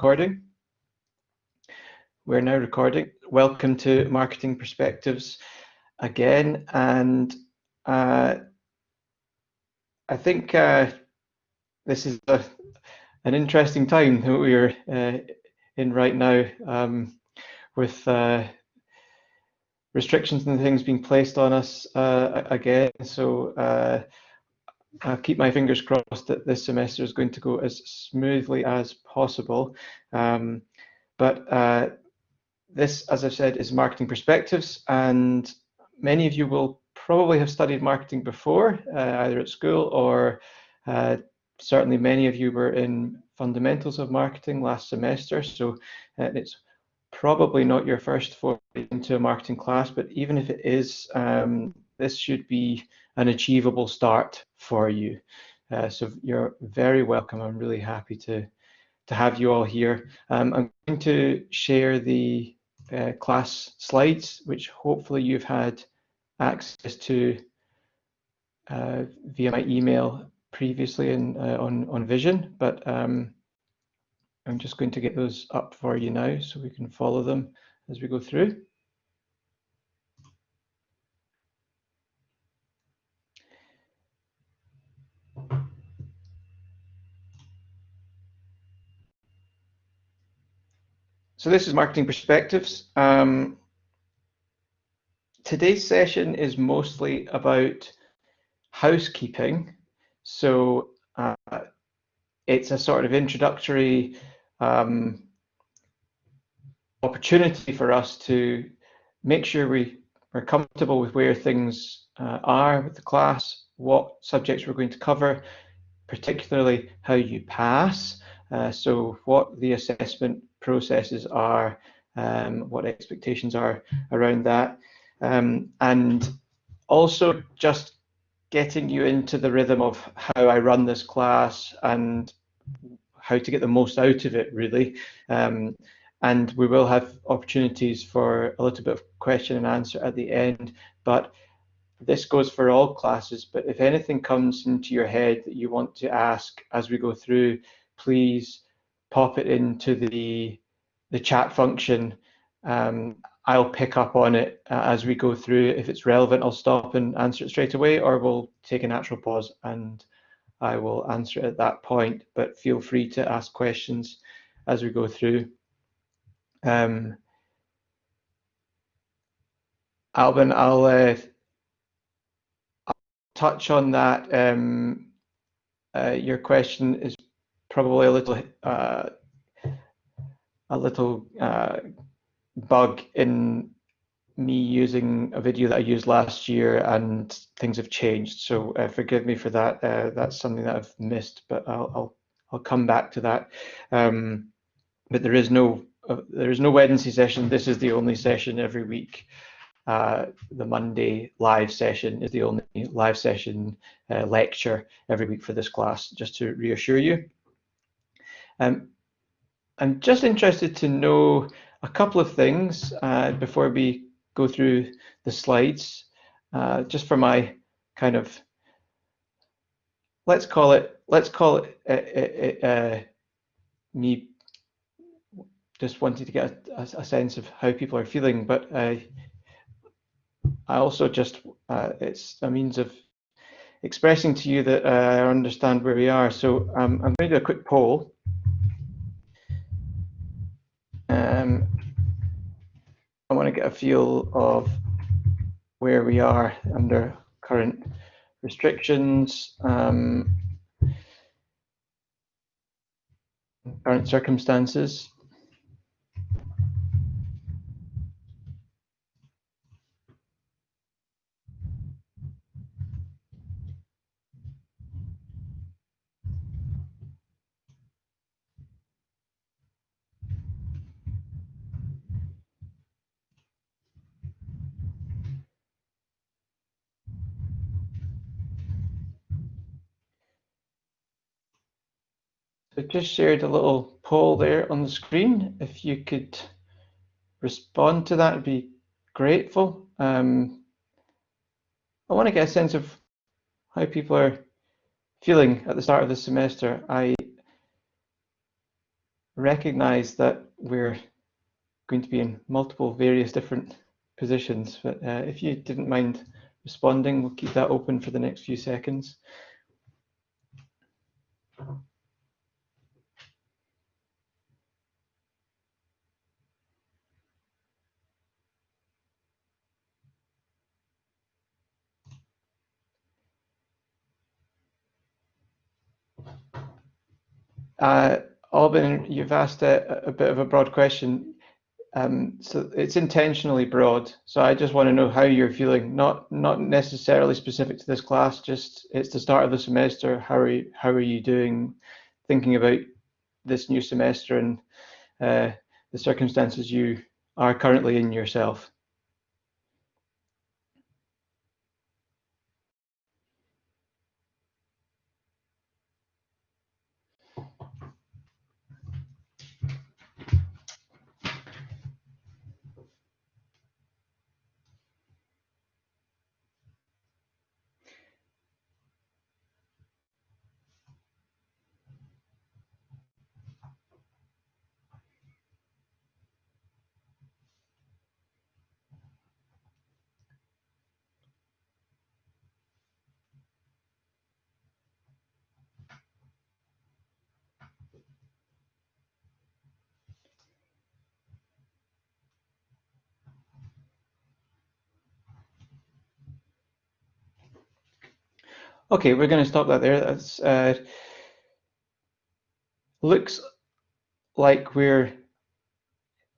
recording. We're now recording. Welcome to Marketing Perspectives again, and I think this is an interesting time that we're in right now, with restrictions and things being placed on us again. So I'll keep my fingers crossed that this semester is going to go as smoothly as possible. But this, as I've said, is Marketing Perspectives, and many of you will probably have studied marketing before, either at school or certainly many of you were in Fundamentals of Marketing last semester, so it's probably not your first foray into a marketing class, but even if it is, this should be an achievable start for you. So you're very welcome. I'm really happy to have you all here. I'm going to share the class slides, which hopefully you've had access to via my email previously on Vision, but I'm just going to get those up for you now so we can follow them as we go through. So this is Marketing Perspectives. Today's session is mostly about housekeeping. So it's a sort of introductory opportunity for us to make sure we're comfortable with where things are with the class, what subjects we're going to cover, particularly how you pass. So what the assessment processes are, what expectations are around that, and also just getting you into the rhythm of how I run this class and how to get the most out of it, really. And we will have opportunities for a little bit of question and answer at the end, but this goes for all classes. But if anything comes into your head that you want to ask as we go through, please pop it into the chat function. I'll pick up on it as we go through. If it's relevant, I'll stop and answer it straight away, or we'll take a natural pause and I will answer it at that point. But feel free to ask questions as we go through. Alban, I'll touch on that. Your question is probably a little bug in me using a video that I used last year, and things have changed. So forgive me for that. That's something that I've missed, but I'll come back to that. But there is no Wednesday session. This is the only session every week. The Monday live session is the only live session lecture every week for this class, just to reassure you. I'm just interested to know a couple of things before we go through the slides, just for my kind of, let's call it me just wanting to get a sense of how people are feeling, but I also just, it's a means of expressing to you that I understand where we are. So I'm going to do a quick poll. I want to get a feel of where we are under current restrictions, current circumstances. So just shared a little poll there on the screen. If you could respond to that, I'd be grateful. I want to get a sense of how people are feeling at the start of the semester. I recognize that we're going to be in multiple various different positions, but if you didn't mind responding, we'll keep that open for the next few seconds. Alban, you've asked a bit of a broad question. So it's intentionally broad. So I just want to know how you're feeling, not necessarily specific to this class, just it's the start of the semester. How are you doing, thinking about this new semester and the circumstances you are currently in yourself? Okay, we're going to stop that there. That's looks like we're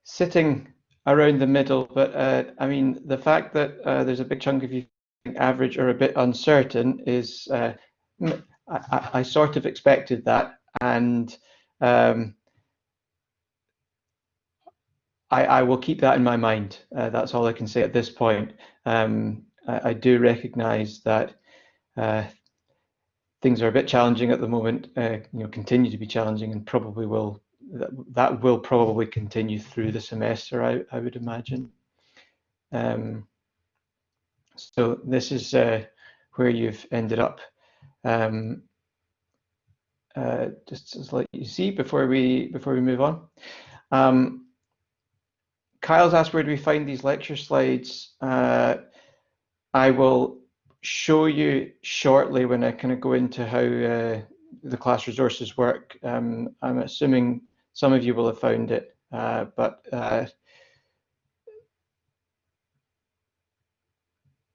sitting around the middle, but I mean, the fact that there's a big chunk of you think average or a bit uncertain is, I sort of expected that, and um, I will keep that in my mind. That's all I can say at this point. I do recognize that things are a bit challenging at the moment, continue to be challenging and probably will, that will probably continue through the semester, I would imagine. So this is where you've ended up. Just to let you see before we move on. Kyle's asked, where do we find these lecture slides? I will show you shortly when I kind of go into how the class resources work. I'm assuming some of you will have found it, but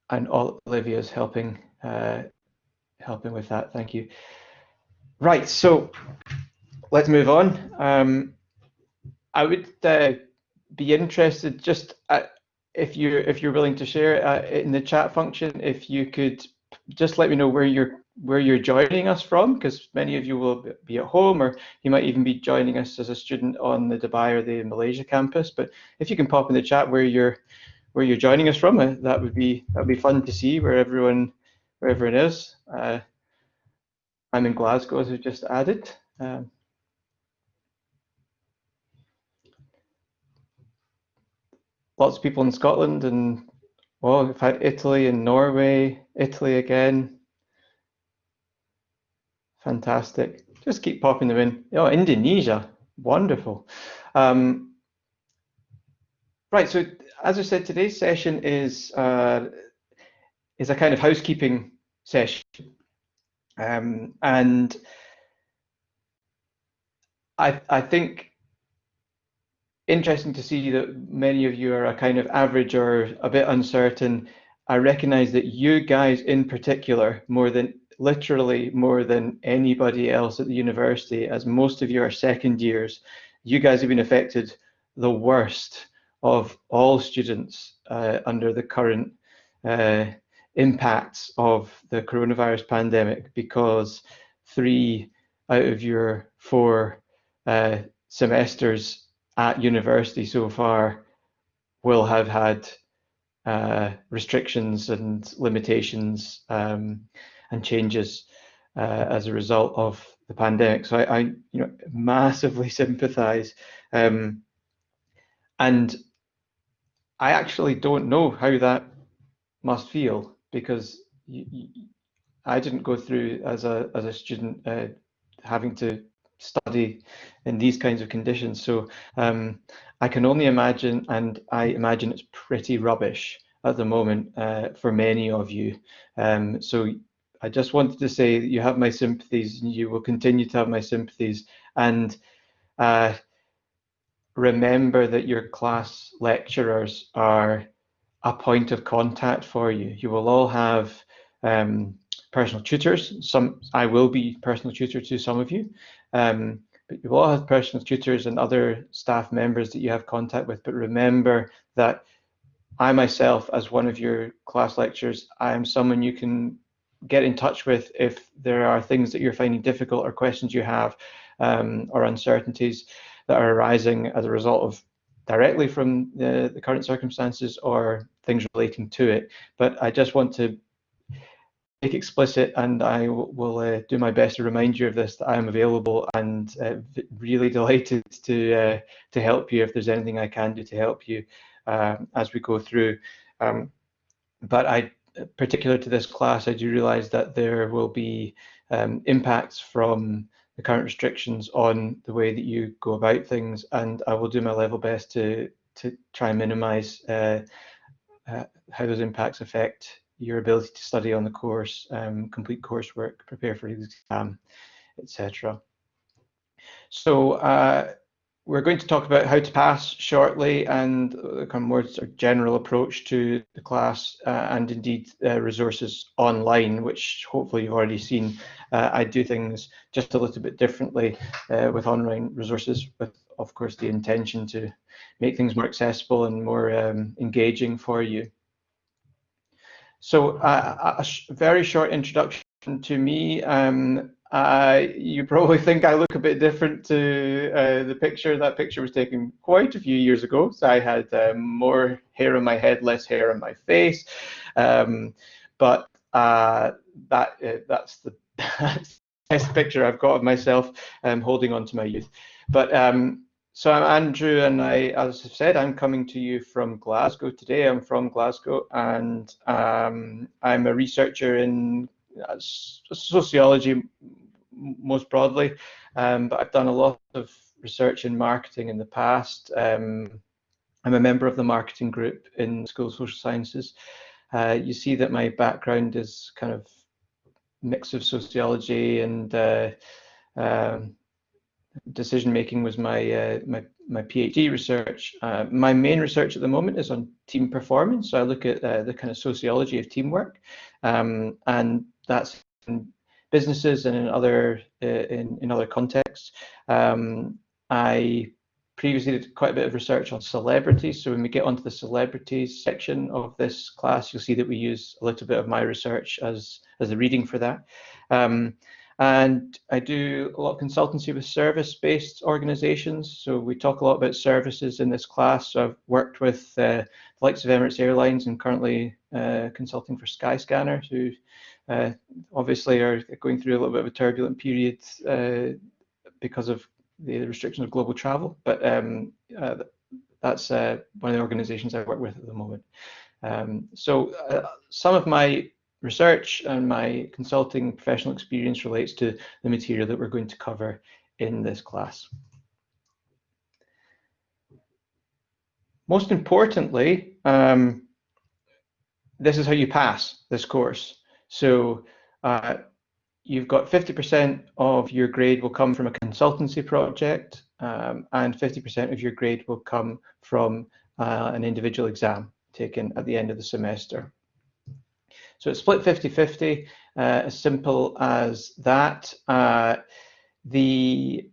and Olivia's helping with that. Thank you. Right, so let's move on. I would be interested just if you're willing to share in the chat function, if you could just let me know where you're joining us from, because many of you will be at home, or you might even be joining us as a student on the Dubai or the Malaysia campus. But if you can pop in the chat where you're joining us from, that would be fun to see wherever it is. I'm in Glasgow, as we just added. Lots of people in Scotland, and well, we've had Italy and Norway, Italy again. Fantastic. Just keep popping them in. Oh, Indonesia, wonderful. Right, so as I said, today's session is a kind of housekeeping session, and I think interesting to see that many of you are a kind of average or a bit uncertain. I recognize that you guys in particular, literally more than anybody else at the university, as most of you are second years, you guys have been affected the worst of all students under the current impacts of the coronavirus pandemic, because 3 out of your 4 semesters at university so far will have had restrictions and limitations and changes as a result of the pandemic. So I massively sympathize, and I actually don't know how that must feel, because I didn't go through as a student having to study in these kinds of conditions. So I can only imagine, and I imagine it's pretty rubbish at the moment for many of you. So I just wanted to say that you have my sympathies, and you will continue to have my sympathies. And remember that your class lecturers are a point of contact for you. You will all have personal tutors. I will be personal tutor to some of you, but you will all have personal tutors and other staff members that you have contact with. But remember that I myself, as one of your class lecturers, I am someone you can get in touch with if there are things that you're finding difficult or questions you have or uncertainties that are arising as a result of directly from the current circumstances or things relating to it. But I just want to make explicit, and I will do my best to remind you of this, that I am available and really delighted to help you if there's anything I can do to help you as we go through. But particular to this class, I do realize that there will be impacts from the current restrictions on the way that you go about things, and I will do my level best to try and minimize how those impacts affect your ability to study on the course, complete coursework, prepare for the exam, etc. So we're going to talk about how to pass shortly, and a kind of more sort of general approach to the class and indeed resources online, which hopefully you've already seen. I do things just a little bit differently with online resources, with of course the intention to make things more accessible and more engaging for you. So a very short introduction to me. You probably think I look a bit different to the picture. That picture was taken quite a few years ago. So I had more hair on my head, less hair on my face. But that's the best picture I've got of myself holding on to my youth. But so I'm Andrew, and as I've said, I'm coming to you from Glasgow today. I'm from Glasgow, and I'm a researcher in sociology most broadly, but I've done a lot of research in marketing in the past. I'm a member of the marketing group in the School of Social Sciences. You see that my background is kind of mix of sociology and decision making was my PhD research. My main research at the moment is on team performance. So I look at the kind of sociology of teamwork, and that's in businesses and in other contexts. I previously did quite a bit of research on celebrities. So when we get onto the celebrities section of this class, you'll see that we use a little bit of my research as the reading for that. And I do a lot of consultancy with service-based organizations. So we talk a lot about services in this class. So I've worked with the likes of Emirates Airlines and currently consulting for Skyscanner, who obviously are going through a little bit of a turbulent period because of the restriction of global travel. But that's one of the organizations I work with at the moment. So some of my research and my consulting professional experience relates to the material that we're going to cover in this class. Most importantly, this is how you pass this course. So you've got 50% of your grade will come from a consultancy project, and 50% of your grade will come from an individual exam taken at the end of the semester. So it's split 50-50, as simple as that. The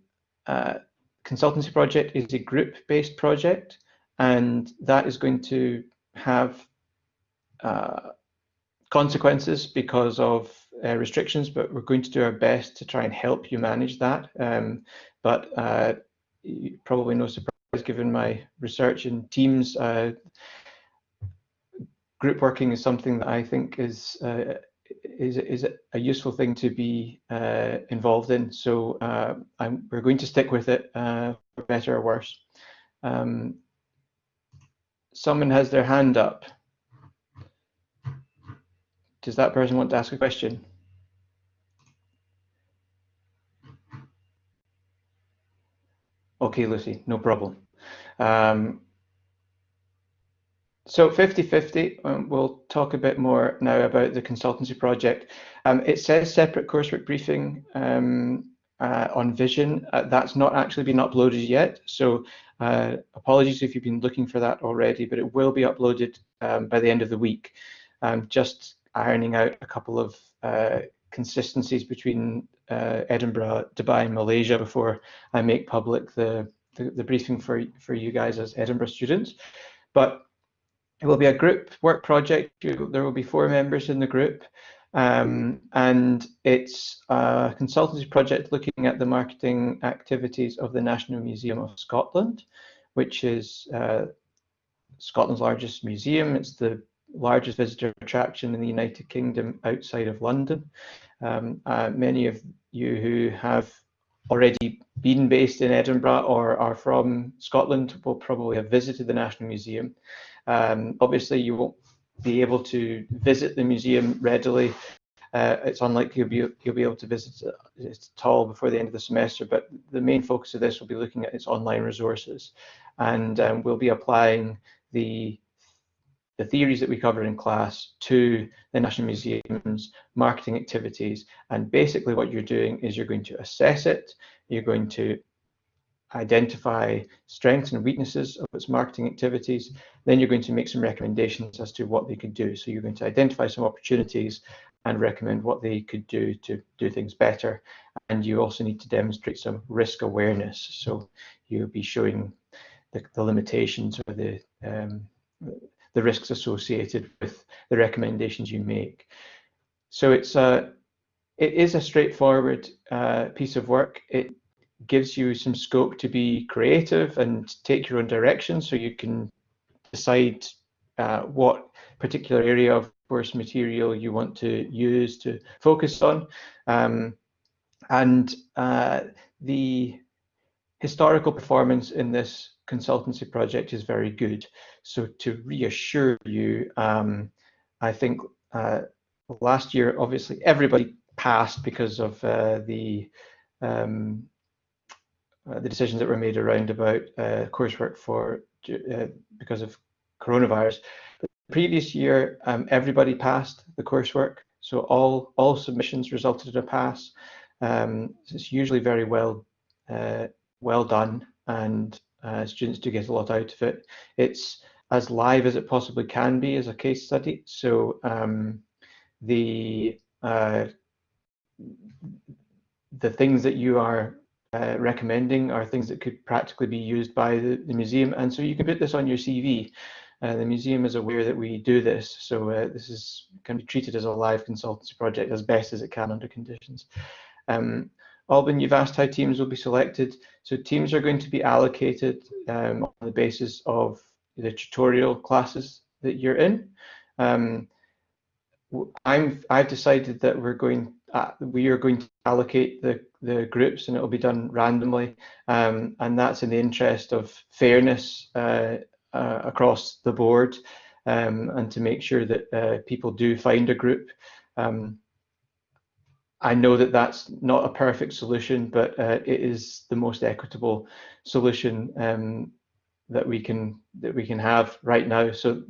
consultancy project is a group-based project, and that is going to have consequences because of restrictions, but we're going to do our best to try and help you manage that. But probably no surprise given my research in teams. Group working is something that I think is a useful thing to be involved in. So we're going to stick with it, for better or worse. Someone has their hand up. Does that person want to ask a question? Okay, Lucy, no problem. So 50/50, we'll talk a bit more now about the consultancy project. It says separate coursework briefing on Vision. That's not actually been uploaded yet, so apologies if you've been looking for that already, but it will be uploaded by the end of the week. Just ironing out a couple of consistencies between Edinburgh, Dubai, and Malaysia before I make public the briefing for you guys as Edinburgh students. But it will be a group work project. There will be 4 members in the group, and it's a consultancy project looking at the marketing activities of the National Museum of Scotland, which is Scotland's largest museum. It's the largest visitor attraction in the United Kingdom outside of London. Many of you who have already been based in Edinburgh or are from Scotland will probably have visited the National Museum. Obviously, you won't be able to visit the museum readily. It's unlikely you'll be able to visit it at all before the end of the semester, but the main focus of this will be looking at its online resources, and we'll be applying the theories that we cover in class to the National Museum's marketing activities. And basically what you're doing is you're going to assess it, you're going to identify strengths and weaknesses of its marketing activities, then you're going to make some recommendations as to what they could do. So you're going to identify some opportunities and recommend what they could do to do things better. And you also need to demonstrate some risk awareness. So you'll be showing the limitations or the risks associated with the recommendations you make. So it is a straightforward piece of work. It gives you some scope to be creative and take your own direction, so you can decide what particular area of course material you want to use to focus on. And the historical performance in this consultancy project is very good. So to reassure you, I think last year, obviously, everybody passed because of the decisions that were made around about coursework because of coronavirus. But the previous year, everybody passed the coursework, so all submissions resulted in a pass. It's usually very well done, and students do get a lot out of it. It's as live as it possibly can be as a case study. So the things that you are recommending are things that could practically be used by the museum, and so you can put this on your CV. The museum is aware that we do this, so this can be treated as a live consultancy project as best as it can under conditions. Alban, you've asked how teams will be selected. So teams are going to be allocated on the basis of the tutorial classes that you're in. I've decided that we are going to allocate the groups, and it will be done randomly, and that's in the interest of fairness across the board, and to make sure that people do find a group. I know that that's not a perfect solution, but it is the most equitable solution that we can have right now. So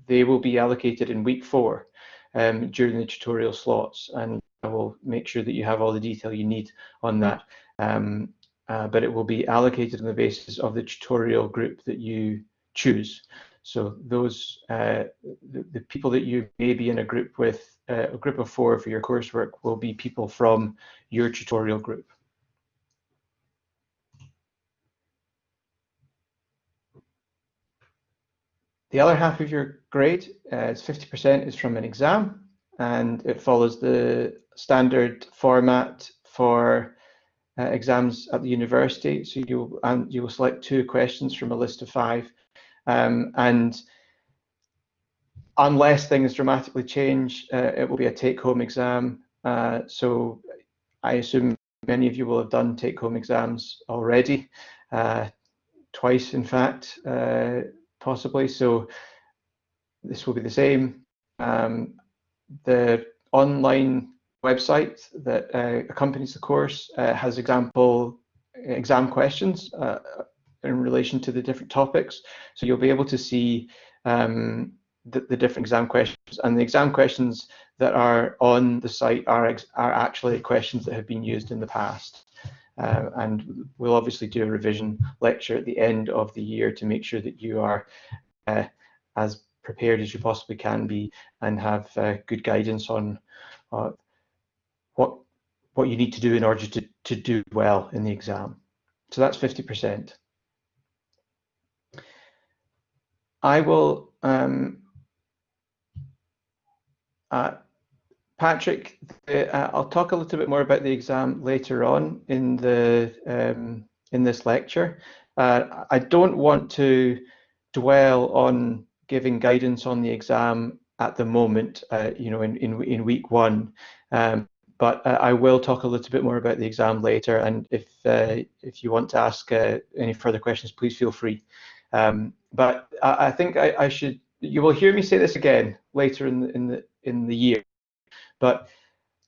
they will be allocated in week 4 during the tutorial slots, and I will make sure that you have all the detail you need on that. But it will be allocated on the basis of the tutorial group that you choose. So those the people that you may be in a group with, a group of 4 for your coursework, will be people from your tutorial group. The other half of your grade, is 50%, is from an exam, and it follows the standard format for exams at the university. So you will select 2 questions from a list of 5, and unless things dramatically change, it will be a take-home exam. So I assume many of you will have done take-home exams already, twice in fact, possibly. So this will be the same. The online website that accompanies the course has example exam questions in relation to the different topics. So you'll be able to see the different exam questions, and the exam questions that are on the site are actually questions that have been used in the past. And we'll obviously do a revision lecture at the end of the year to make sure that you are as prepared as you possibly can be and have good guidance on what you need to do in order to do well in the exam. So that's 50%. I will, Patrick, I'll talk a little bit more about the exam later on in this lecture. I don't want to dwell on giving guidance on the exam at the moment, in week one. But I will talk a little bit more about the exam later, and if you want to ask any further questions, please feel free. But I think I should. You will hear me say this again later in the year. But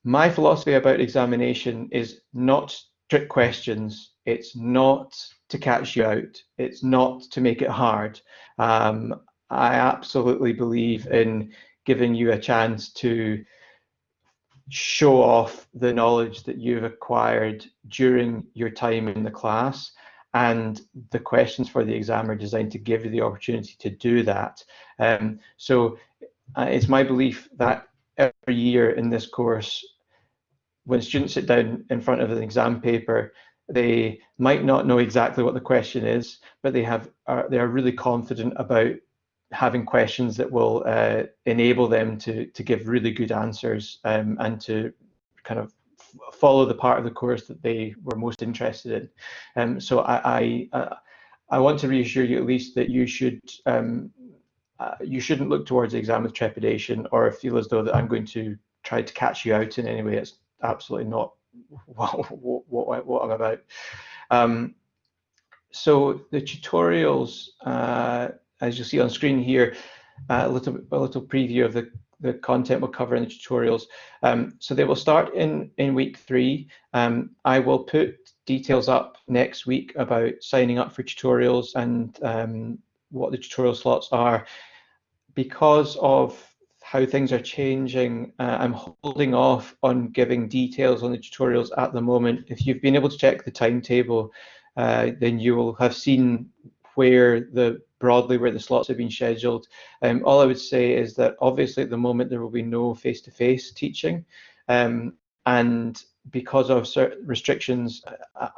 my philosophy about examination is not trick questions. It's not to catch you out. It's not to make it hard. I absolutely believe in giving you a chance to show off the knowledge that you've acquired during your time in the class, and the questions for the exam are designed to give you the opportunity to do that. So it's my belief that every year in this course, when students sit down in front of an exam paper, they might not know exactly what the question is, but they are really confident about having questions that will enable them to give really good answers, and to kind of follow the part of the course that they were most interested in. So I want to reassure you at least that you shouldn't look towards the exam with trepidation or feel as though that I'm going to try to catch you out in any way. It's absolutely not what I'm about. So the tutorials, as you'll see on screen here, a little preview of the content we'll cover in the tutorials. So they will start in week 3. I will put details up next week about signing up for tutorials and what the tutorial slots are. Because of how things are changing, I'm holding off on giving details on the tutorials at the moment. If you've been able to check the timetable, then you will have seen broadly where the slots have been scheduled. All I would say is that obviously at the moment there will be no face-to-face teaching, and because of certain restrictions,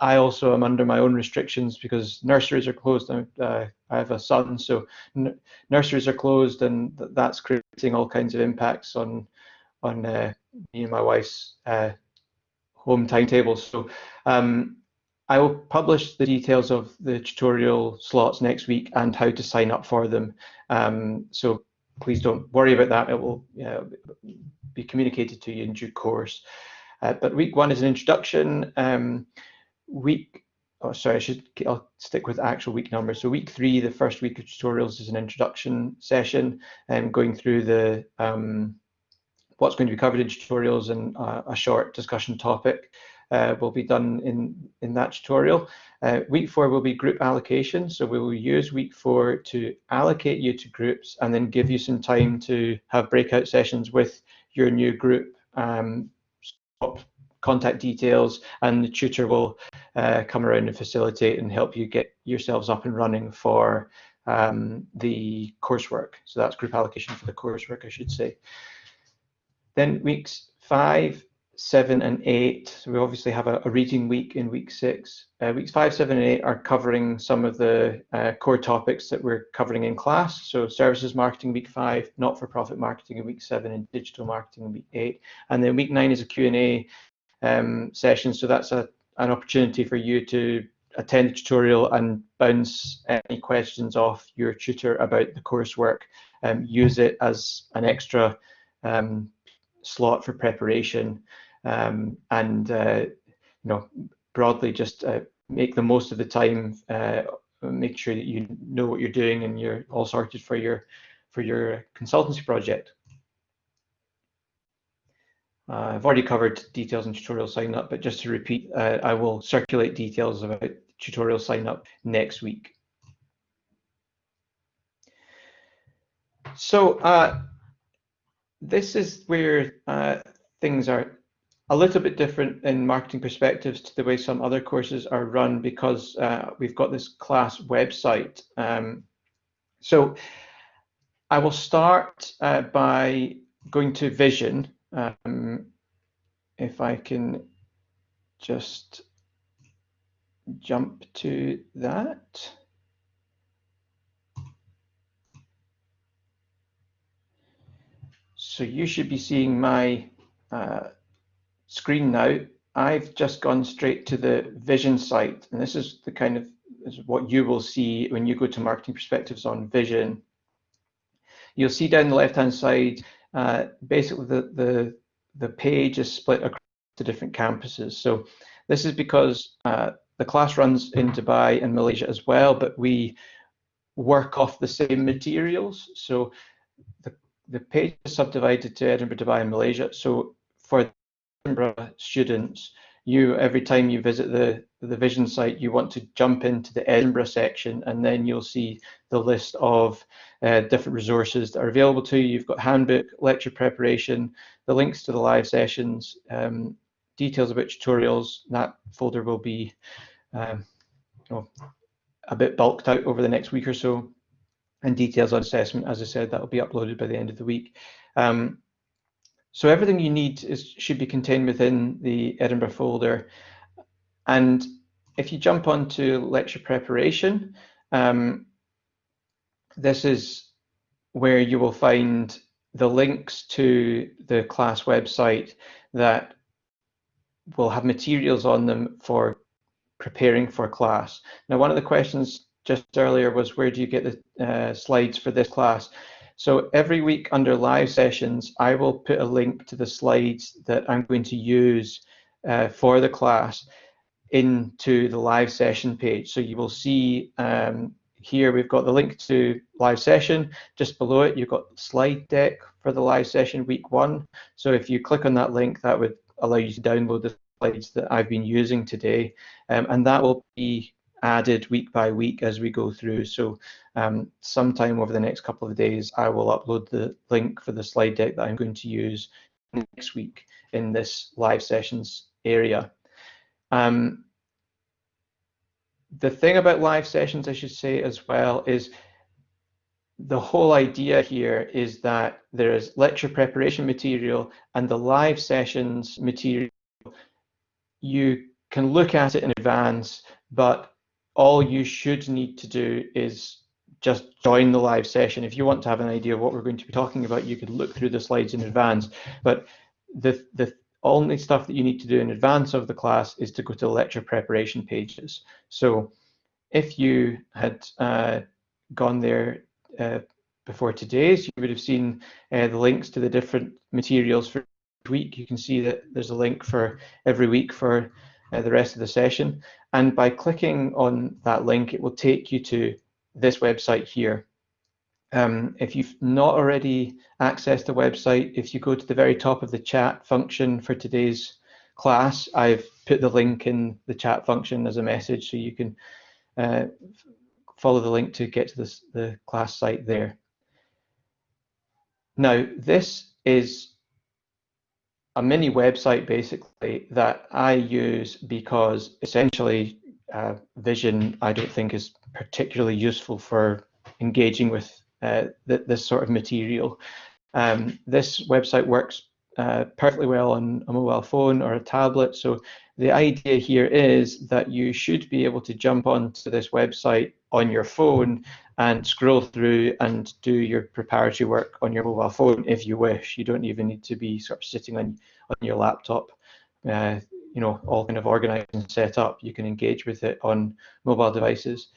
I also am under my own restrictions because nurseries are closed. I have a son, so nurseries are closed, and that's creating all kinds of impacts on me and my wife's home timetables. So I will publish the details of the tutorial slots next week and how to sign up for them. So please don't worry about that. It will be communicated to you in due course. But week 1 is an introduction. I'll stick with actual week numbers. So week 3, the first week of tutorials, is an introduction session, and going through the what's going to be covered in tutorials, and a short discussion topic will be done in that tutorial. Week 4 will be group allocation. So we will use week 4 to allocate you to groups and then give you some time to have breakout sessions with your new group. Contact details, and the tutor will come around and facilitate and help you get yourselves up and running for the coursework. So that's group allocation for the coursework, I should say. Then weeks 5, 7, and 8. So we obviously have a reading week in week 6. Weeks 5, 7, and 8 are covering some of the core topics that we're covering in class. So services marketing week 5, not-for-profit marketing in week 7, and digital marketing in week 8. And then week 9 is a Q&A session. So that's an opportunity for you to attend the tutorial and bounce any questions off your tutor about the coursework. Use it as an extra slot for preparation, and broadly just make the most of the time. Make sure that you know what you're doing and you're all sorted for your consultancy project. I've already covered details on tutorial sign up, but just to repeat, I will circulate details about tutorial sign up next week. So this is where things are a little bit different in marketing perspectives to the way some other courses are run, because we've got this class website. So I will start by going to Vision. If I can just jump to that. So you should be seeing my screen now. I've just gone straight to the Vision site, and this is the kind of is what you will see when you go to Marketing Perspectives on Vision. You'll see down the left-hand side, basically the page is split across the different campuses. So this is because the class runs in Dubai and Malaysia as well, but we work off the same materials. So the page is subdivided to Edinburgh, Dubai, and Malaysia. So for Edinburgh students, every time you visit the Vision site, you want to jump into the Edinburgh section, and then you'll see the list of different resources that are available to you. You've got handbook, lecture preparation, the links to the live sessions, details about tutorials. That folder will be a bit bulked out over the next week or so, and details on assessment. As I said, that will be uploaded by the end of the week. So everything you need should be contained within the Edinburgh folder. And if you jump onto lecture preparation, this is where you will find the links to the class website that will have materials on them for preparing for class. Now, one of the questions just earlier was, where do you get the slides for this class? So every week under live sessions, I will put a link to the slides that I'm going to use for the class into the live session page. So you will see here we've got the link to live session. Just below it, you've got the slide deck for the live session week 1. So if you click on that link, that would allow you to download the slides that I've been using today, and that will be added week by week as we go through. So sometime over the next couple of days, I will upload the link for the slide deck that I'm going to use next week in this live sessions area. The thing about live sessions, I should say as well, is the whole idea here is that there is lecture preparation material and the live sessions material. You can look at it in advance, but all you should need to do is just join the live session. If you want to have an idea of what we're going to be talking about, you could look through the slides in advance. But the only stuff that you need to do in advance of the class is to go to the lecture preparation pages. So if you had gone there before today's, you would have seen the links to the different materials for each week. You can see that there's a link for every week for the rest of the session. And by clicking on that link, it will take you to this website here. If you've not already accessed the website, if you go to the very top of the chat function for today's class, I've put the link in the chat function as a message, so you can follow the link to get to the class site there. Now, this is a mini website basically that I use because essentially Vision I don't think is particularly useful for engaging with this sort of material. This website works perfectly well on a mobile phone or a tablet. So the idea here is that you should be able to jump onto this website on your phone and scroll through and do your preparatory work on your mobile phone if you wish. You don't even need to be sort of sitting on your laptop, you know, all kind of organized and set up. You can engage with it on mobile devices.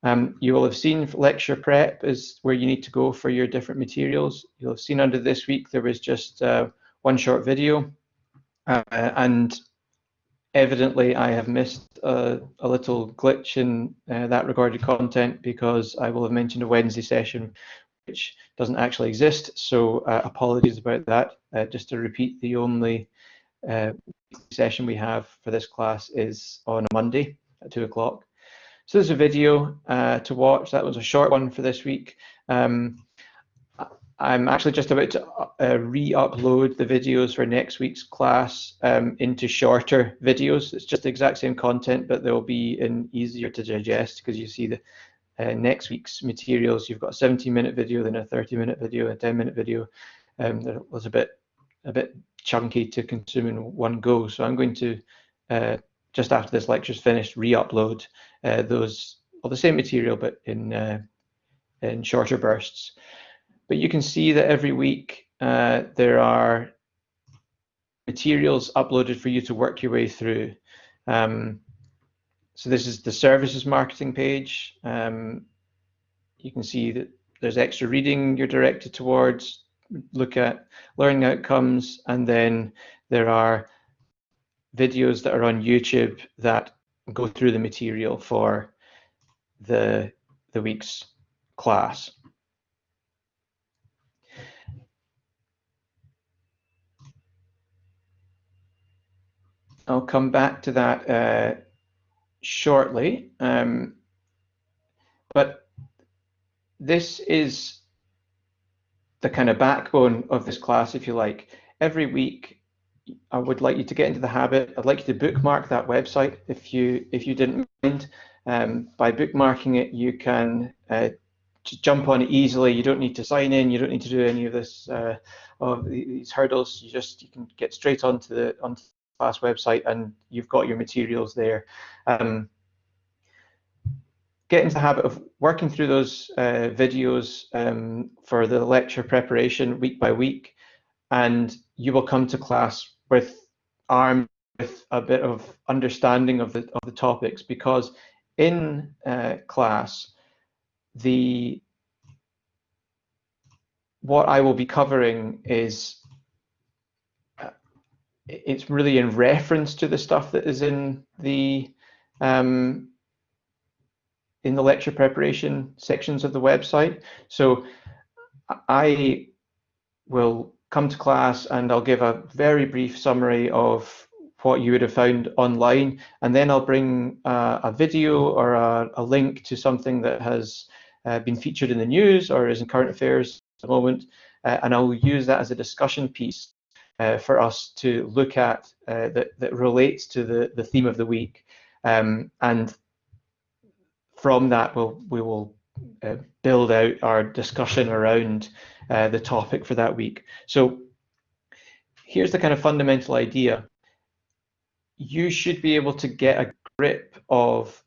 You will have seen lecture prep is where you need to go for your different materials. You'll have seen under this week there was just one short video, and evidently I have missed a little glitch in that regarded content, because I will have mentioned a Wednesday session which doesn't actually exist, so apologies about that. Just to repeat, the only session we have for this class is on a Monday at 2 o'clock. So there's a video to watch. That was a short one for this week. I'm actually just about to re-upload the videos for next week's class into shorter videos. It's just the exact same content, but they'll be easier to digest, because you see the next week's materials. You've got a 17-minute video, then a 30-minute video, a 10-minute video. That was a bit chunky to consume in one go. So I'm going to just after this lecture's finished, re-upload those, well, the same material, but in shorter bursts. But you can see that every week there are materials uploaded for you to work your way through. So this is the services marketing page. You can see that there's extra reading you're directed towards, look at learning outcomes, and then there are videos that are on YouTube that go through the material for the week's class. I'll come back to that shortly, but this is the kind of backbone of this class, if you like. Every week, I would like you to get into the habit. I'd like you to bookmark that website if you didn't mind. By bookmarking it, you can just jump on it easily. You don't need to sign in. You don't need to do any of this of these hurdles. You can get straight onto the class website, and you've got your materials there. Get into the habit of working through those videos for the lecture preparation week by week, and you will come to class armed with a bit of understanding of the topics, because in class, what I will be covering is it's really in reference to the stuff that is in the lecture preparation sections of the website. So I will come to class and I'll give a very brief summary of what you would have found online, and then I'll bring a video or a link to something that has been featured in the news or is in current affairs at the moment, and I'll use that as a discussion piece for us to look at that relates to the theme of the week, and from that we will build out our discussion around the topic for that week. So here's the kind of fundamental idea. You should be able to get a grip of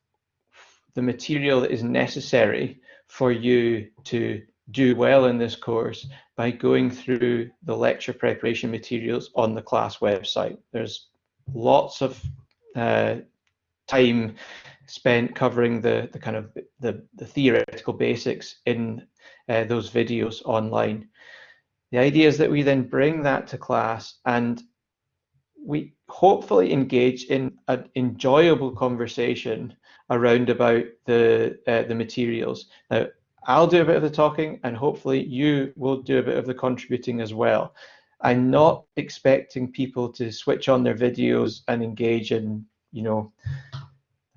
the material that is necessary for you to do well in this course by going through the lecture preparation materials on the class website. There's lots of time spent covering the kind of the theoretical basics in those videos online. The idea is that we then bring that to class and we hopefully engage in an enjoyable conversation around about the materials. Now, I'll do a bit of the talking, and hopefully you will do a bit of the contributing as well. I'm not expecting people to switch on their videos and engage in,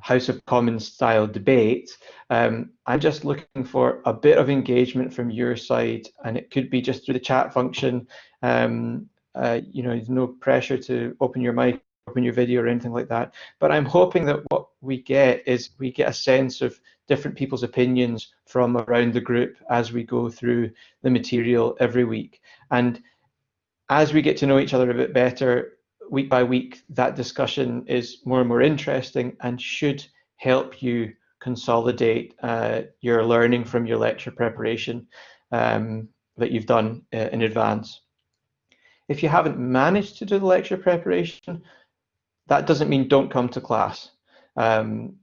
House of Commons style debate. I'm just looking for a bit of engagement from your side, and it could be just through the chat function. There's no pressure to open your mic, open your video or anything like that. But I'm hoping that what we get a sense of different people's opinions from around the group as we go through the material every week. And as we get to know each other a bit better, week by week, that discussion is more and more interesting and should help you consolidate your learning from your lecture preparation that you've done in advance. If you haven't managed to do the lecture preparation, that doesn't mean don't come to class.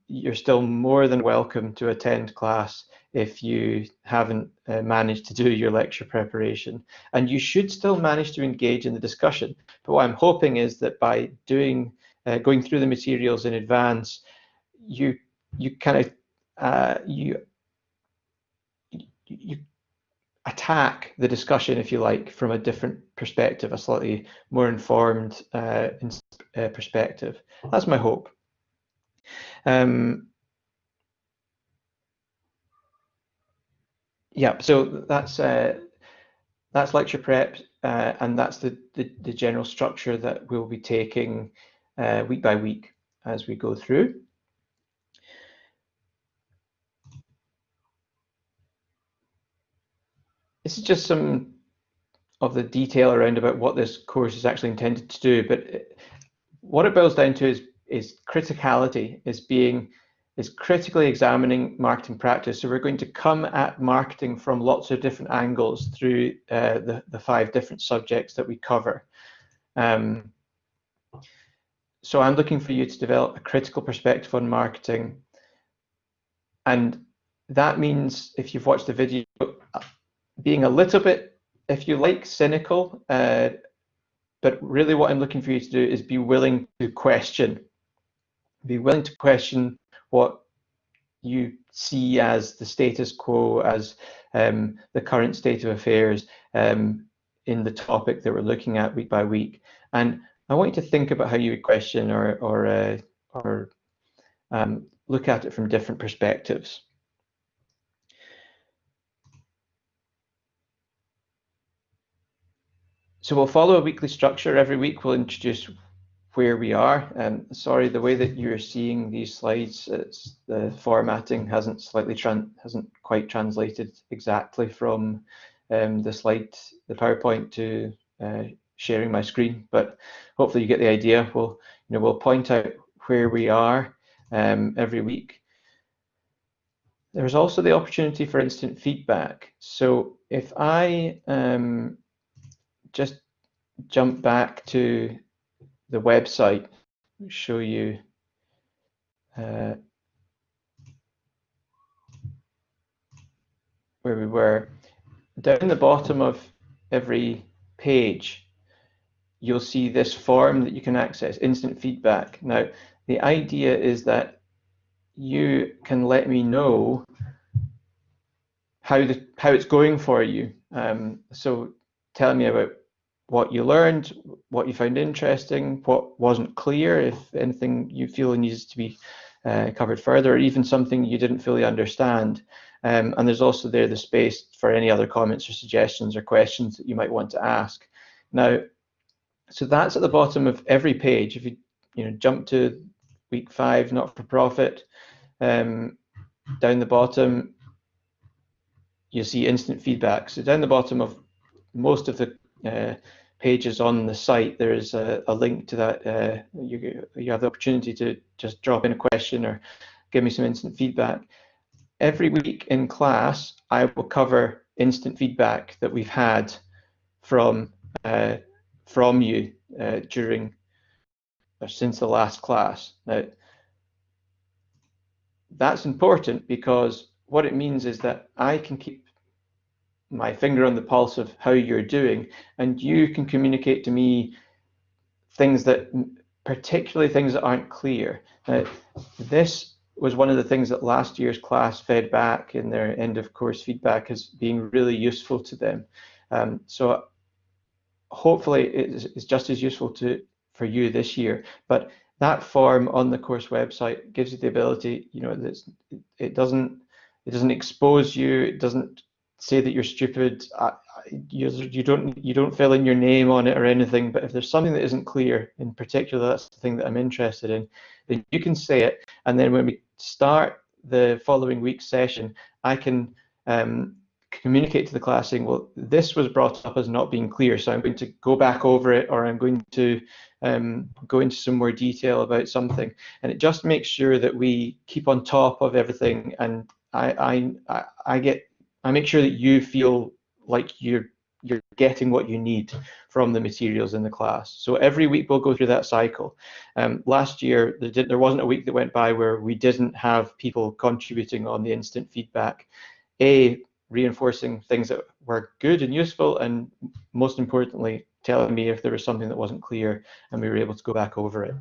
You're still more than welcome to attend class if you haven't managed to do your lecture preparation. And you should still manage to engage in the discussion. But what I'm hoping is that by going through the materials in advance, you attack the discussion, if you like, from a different perspective, a slightly more informed perspective. That's my hope. Yeah, so that's lecture prep, and that's the general structure that we'll be taking week by week as we go through. This is just some of the detail around about what this course is actually intended to do, but what it boils down to is criticality, is critically examining marketing practice. So we're going to come at marketing from lots of different angles through the 5 different subjects that we cover. So I'm looking for you to develop a critical perspective on marketing. And that means, if you've watched the video, being a little bit, if you like, cynical, but really what I'm looking for you to do is be willing to question. Be willing to question what you see as the status quo, as the current state of affairs in the topic that we're looking at week by week. And I want you to think about how you would question or look at it from different perspectives. So we'll follow a weekly structure. Every week we'll introduce where we are. Sorry, the way that you're seeing these slides, the formatting hasn't quite translated exactly from the PowerPoint to sharing my screen, but hopefully you get the idea. We'll point out where we are every week. There's also the opportunity for instant feedback. So if I just jump back to the website, show you where we were. Down the bottom of every page, you'll see this form that you can access, instant feedback. Now, the idea is that you can let me know how it's going for you. So tell me about what you learned, what you found interesting, what wasn't clear, if anything you feel needs to be covered further, or even something you didn't fully understand. And there's also there the space for any other comments or suggestions or questions that you might want to ask. Now, so that's at the bottom of every page. If you jump to week 5, not-for-profit, down the bottom, you see instant feedback. So down the bottom of most of the pages on the site, there is a link to that. You have the opportunity to just drop in a question or give me some instant feedback. Every week in class, I will cover instant feedback that we've had from you during or since the last class. Now, that's important because what it means is that I can keep my finger on the pulse of how you're doing, and you can communicate to me particularly things that aren't clear. Now, this was one of the things that last year's class fed back in their end of course feedback as being really useful to them. So hopefully it's just as useful for you this year. But that form on the course website gives you the ability, it doesn't expose you, it doesn't say that you're stupid. You don't fill in your name on it or anything, but if there's something that isn't clear, in particular that's the thing that I'm interested in, then you can say it, and then when we start the following week's session, I can communicate to the class saying, well, this was brought up as not being clear, so I'm going to go back over it, or I'm going to go into some more detail about something. And it just makes sure that we keep on top of everything, and I make sure that you feel like you're getting what you need from the materials in the class. So every week we'll go through that cycle. Last year there wasn't a week that went by where we didn't have people contributing on the instant feedback, reinforcing things that were good and useful, and most importantly telling me if there was something that wasn't clear, and we were able to go back over it.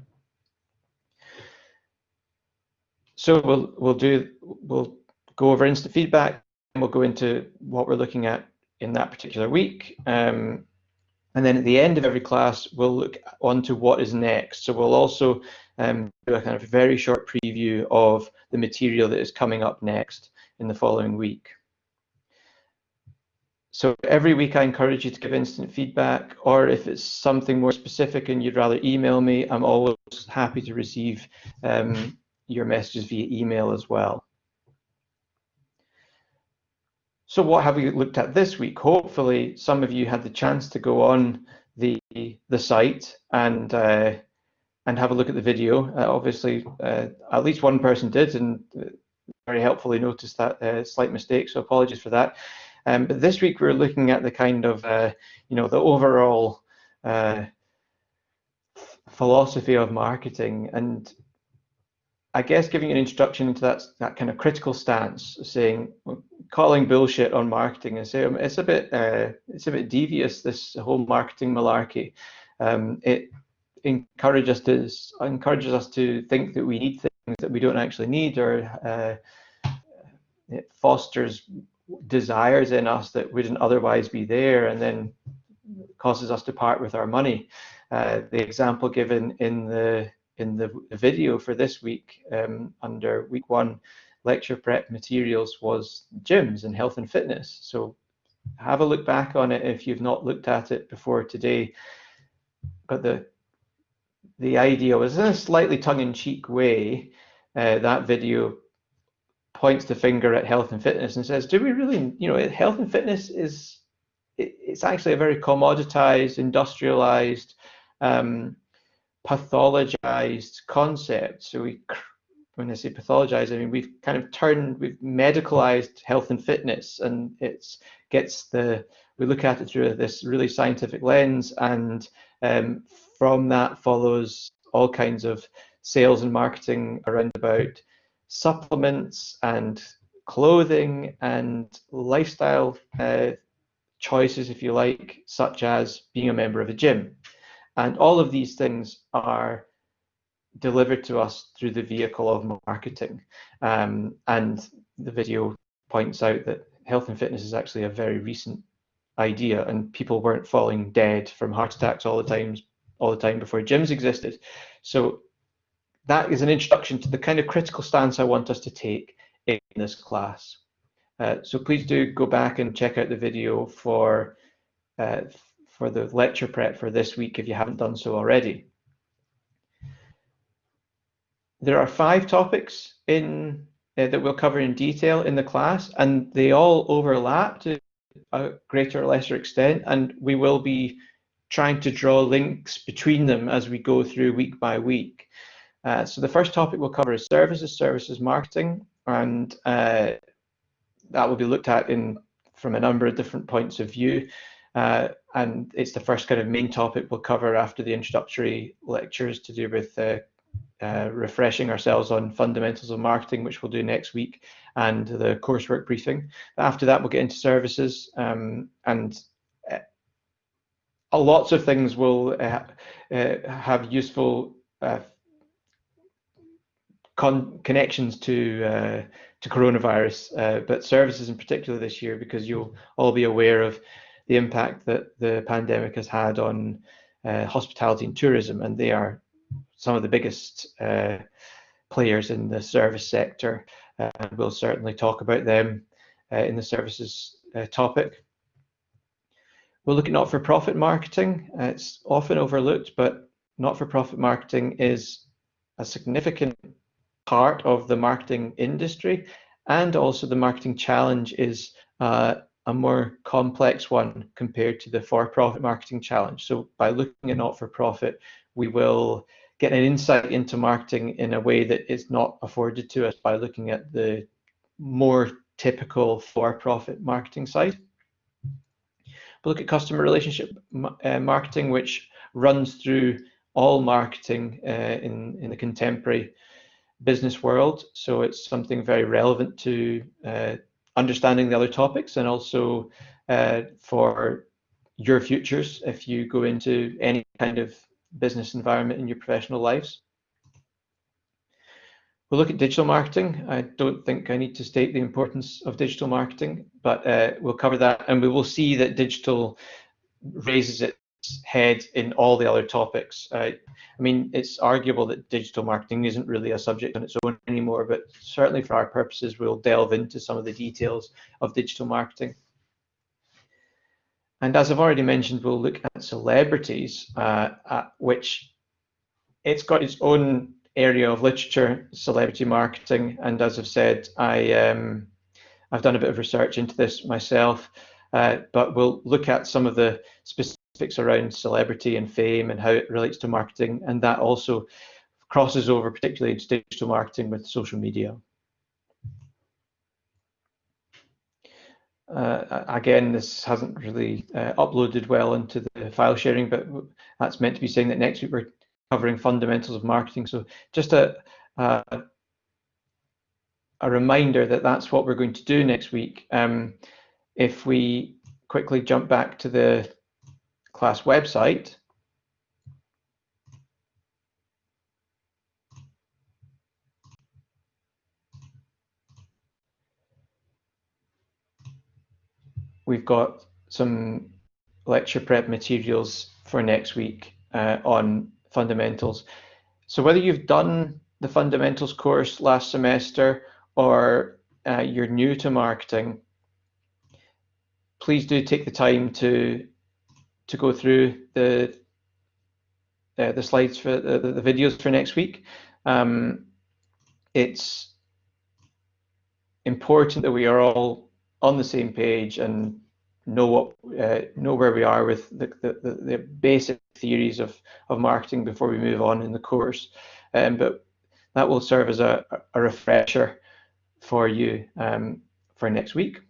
So we'll go over instant feedback, and we'll go into what we're looking at in that particular week. And then at the end of every class, we'll look on to what is next. So we'll also do a kind of very short preview of the material that is coming up next in the following week. So every week I encourage you to give instant feedback, or if it's something more specific and you'd rather email me, I'm always happy to receive your messages via email as well. So what have we looked at this week? Hopefully some of you had the chance to go on the site and have a look at the video. Obviously, at least one person did, and very helpfully noticed that slight mistake, so apologies for that. But this week we're looking at the kind of, you know, the overall philosophy of marketing, and I guess giving an introduction into that kind of critical stance, saying, calling bullshit on marketing, and saying it's a bit devious, this whole marketing malarkey. It encourages us to think that we need things that we don't actually need, or it fosters desires in us that wouldn't otherwise be there, and then causes us to part with our money. The example given in the video for this week, under week 1 lecture prep materials, was gyms and health and fitness. So have a look back on it if you've not looked at it before today. But the idea was, in a slightly tongue-in-cheek way, that video points the finger at health and fitness and says, do we really, you know, health and fitness it's actually a very commoditized, industrialized, pathologized concept. So when I say pathologized, I mean we've medicalized health and fitness, and we look at it through this really scientific lens, and from that follows all kinds of sales and marketing around about supplements and clothing and lifestyle choices, if you like, such as being a member of a gym. And all of these things are delivered to us through the vehicle of marketing. And the video points out that health and fitness is actually a very recent idea, and people weren't falling dead from heart attacks all the time before gyms existed. So that is an introduction to the kind of critical stance I want us to take in this class. So please do go back and check out the video for the lecture prep for this week if you haven't done so already. There are 5 topics that we'll cover in detail in the class, and they all overlap to a greater or lesser extent, and we will be trying to draw links between them as we go through week by week. So the first topic we'll cover is services marketing, and that will be looked at from a number of different points of view. And it's the first kind of main topic we'll cover after the introductory lectures to do with refreshing ourselves on fundamentals of marketing, which we'll do next week, and the coursework briefing. After that, we'll get into services, and lots of things will have useful connections to coronavirus, but services in particular this year, because you'll all be aware of the impact that the pandemic has had on hospitality and tourism, and they are some of the biggest players in the service sector. We'll certainly talk about them in the services topic. We'll look at not-for-profit marketing. It's often overlooked, but not-for-profit marketing is a significant part of the marketing industry, and also the marketing challenge is a more complex one compared to the for-profit marketing challenge. So by looking at not-for-profit, we will get an insight into marketing in a way that is not afforded to us by looking at the more typical for-profit marketing side. We'll look at customer relationship marketing, which runs through all marketing in the contemporary business world. So it's something very relevant to understanding the other topics, and also for your futures if you go into any kind of business environment in your professional lives. We'll look at digital marketing. I don't think I need to state the importance of digital marketing, but we'll cover that, and we will see that digital raises its head in all the other topics. I mean, it's arguable that digital marketing isn't really a subject on its own anymore, but certainly for our purposes, we'll delve into some of the details of digital marketing. And as I've already mentioned, we'll look at celebrities, which it's got its own area of literature, celebrity marketing. And as I've said, I've done a bit of research into this myself, but we'll look at some of the specifics around celebrity and fame and how it relates to marketing. And that also crosses over particularly into digital marketing with social media. Again, this hasn't really uploaded well into the file sharing, but that's meant to be saying that next week we're covering fundamentals of marketing. So just a reminder that that's what we're going to do next week. If we quickly jump back to the class website, we've got some lecture prep materials for next week on fundamentals. So whether you've done the fundamentals course last semester or you're new to marketing, please do take the time to go through the slides for the videos for next week. It's important that we are all on the same page and know where we are with the basic theories of marketing before we move on in the course. But that will serve as a refresher for you for next week.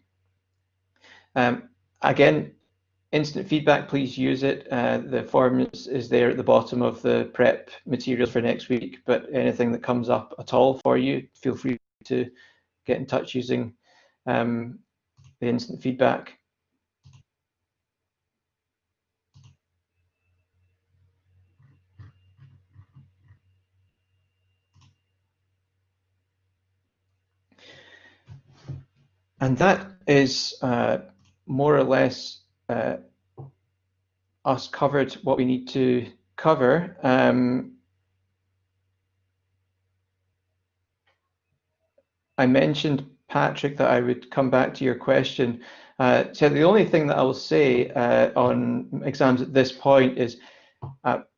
Again, instant feedback, please use it. The form is there at the bottom of the prep materials for next week, but anything that comes up at all for you, feel free to get in touch using the instant feedback. And that is more or less us covered what we need to cover. I mentioned, Patrick, that I would come back to your question. So the only thing that I will say on exams at this point is the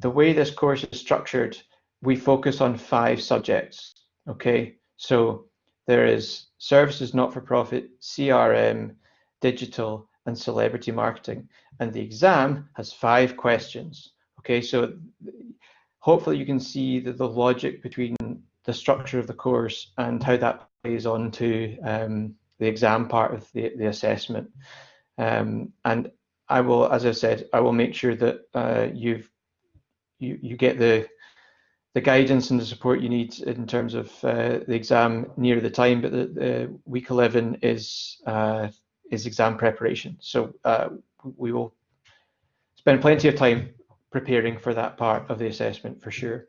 way this course is structured, we focus on 5 subjects, okay? So there is services, not-for-profit, CRM, digital, and celebrity marketing. And the exam has 5 questions, okay? So hopefully you can see the logic between the structure of the course and how that plays on to the exam part of the assessment. And I will, as I said, I will make sure that you get the guidance and the support you need in terms of the exam near the time, but the week 11 is exam preparation. So we will spend plenty of time preparing for that part of the assessment for sure.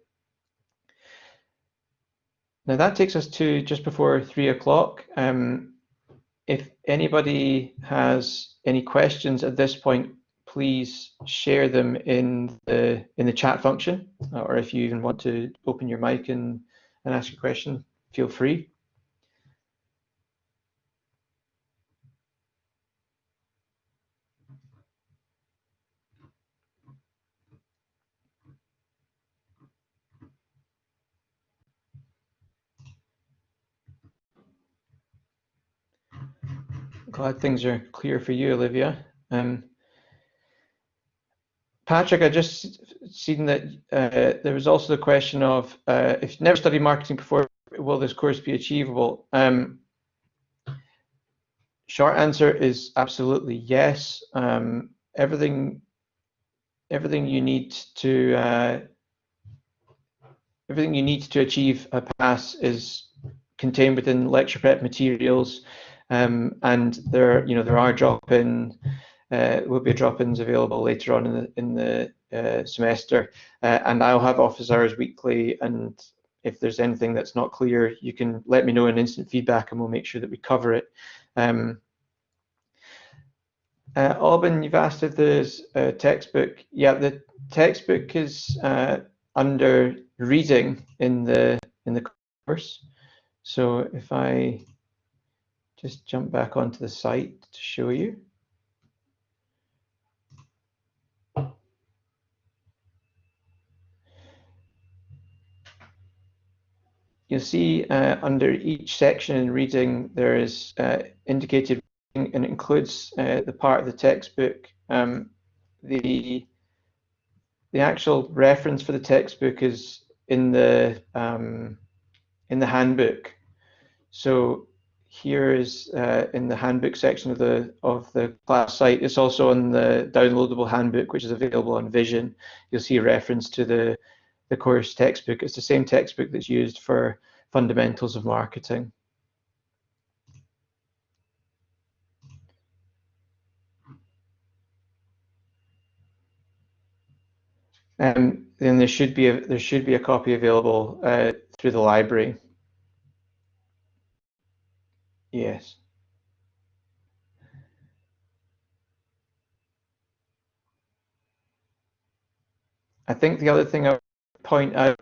Now that takes us to just before 3 o'clock. If anybody has any questions at this point, please share them in the chat function, or if you even want to open your mic and ask a question, feel free. Glad things are clear for you, Olivia. Patrick, I just seen that there was also the question of if you've never studied marketing before, will this course be achievable? Short answer is absolutely yes. Everything you need to achieve a pass is contained within lecture prep materials, and there are drop-in. Will be drop-ins available later on in the semester, and I'll have office hours weekly, and if there's anything that's not clear, you can let me know in instant feedback and we'll make sure that we cover it. Alban, you've asked if there's a textbook. Yeah, the textbook is under reading in the course. So if I just jump back onto the site to show you. You'll see under each section in reading there is indicated reading, and it includes the part of the textbook. The actual reference for the textbook is in the handbook. So here is in the handbook section of the class site. It's also on the downloadable handbook, which is available on Vision. You'll see a reference to the course textbook. It's the same textbook that's used for fundamentals of marketing. Then there should be a copy available through the library. Yes. I think the other thing I would point out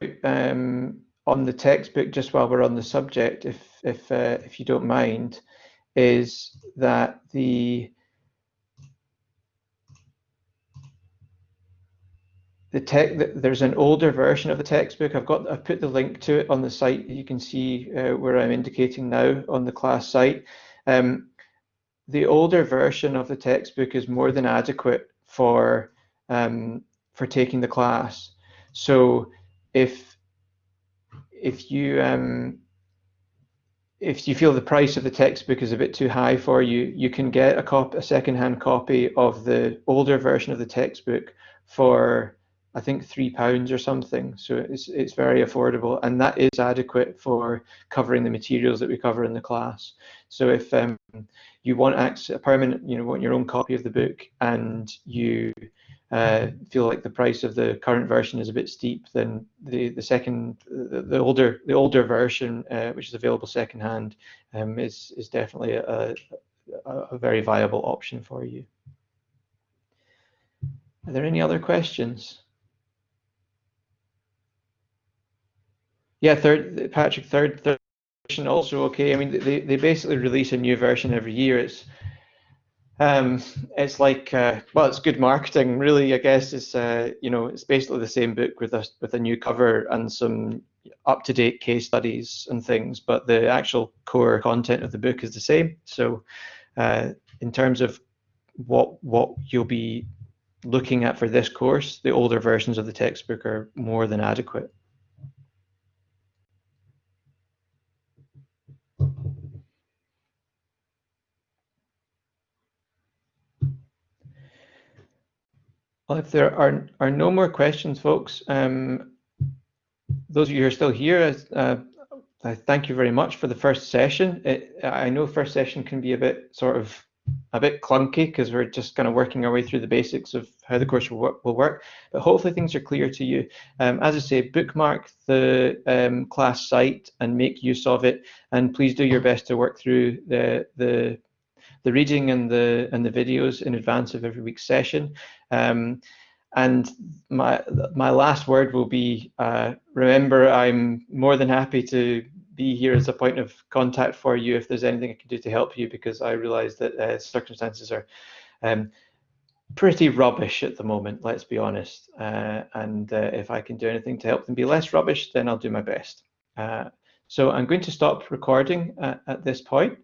on the textbook, just while we're on the subject, if you don't mind, is that there's an older version of the textbook. I've put the link to it on the site. You can see where I'm indicating now on the class site. The older version of the textbook is more than adequate for taking the class. So if you feel the price of the textbook is a bit too high for you, you can get a second-hand copy of the older version of the textbook for, I think, £3 or something. So it's very affordable, and that is adequate for covering the materials that we cover in the class. So if you want a permanent, want your own copy of the book, and you feel like the price of the current version is a bit steep, then the older version, which is available secondhand, is definitely a very viable option for you. Are there any other questions? Yeah, Patrick, third version also okay. I mean, they basically release a new version every year. It's like well, it's good marketing, really. I guess it's it's basically the same book with a new cover and some up-to-date case studies and things, but the actual core content of the book is the same. So, in terms of what you'll be looking at for this course, the older versions of the textbook are more than adequate. Well, if there are no more questions, folks, those of you who are still here, I thank you very much for the first session. I know first session can be a bit clunky because we're just kind of working our way through the basics of how the course will work, but hopefully things are clear to you. As I say, bookmark the class site and make use of it, and please do your best to work through the reading and the videos in advance of every week's session. And my last word will be, remember, I'm more than happy to be here as a point of contact for you if there's anything I can do to help you, because I realize that circumstances are pretty rubbish at the moment, let's be honest. And if I can do anything to help them be less rubbish, then I'll do my best. So I'm going to stop recording at this point.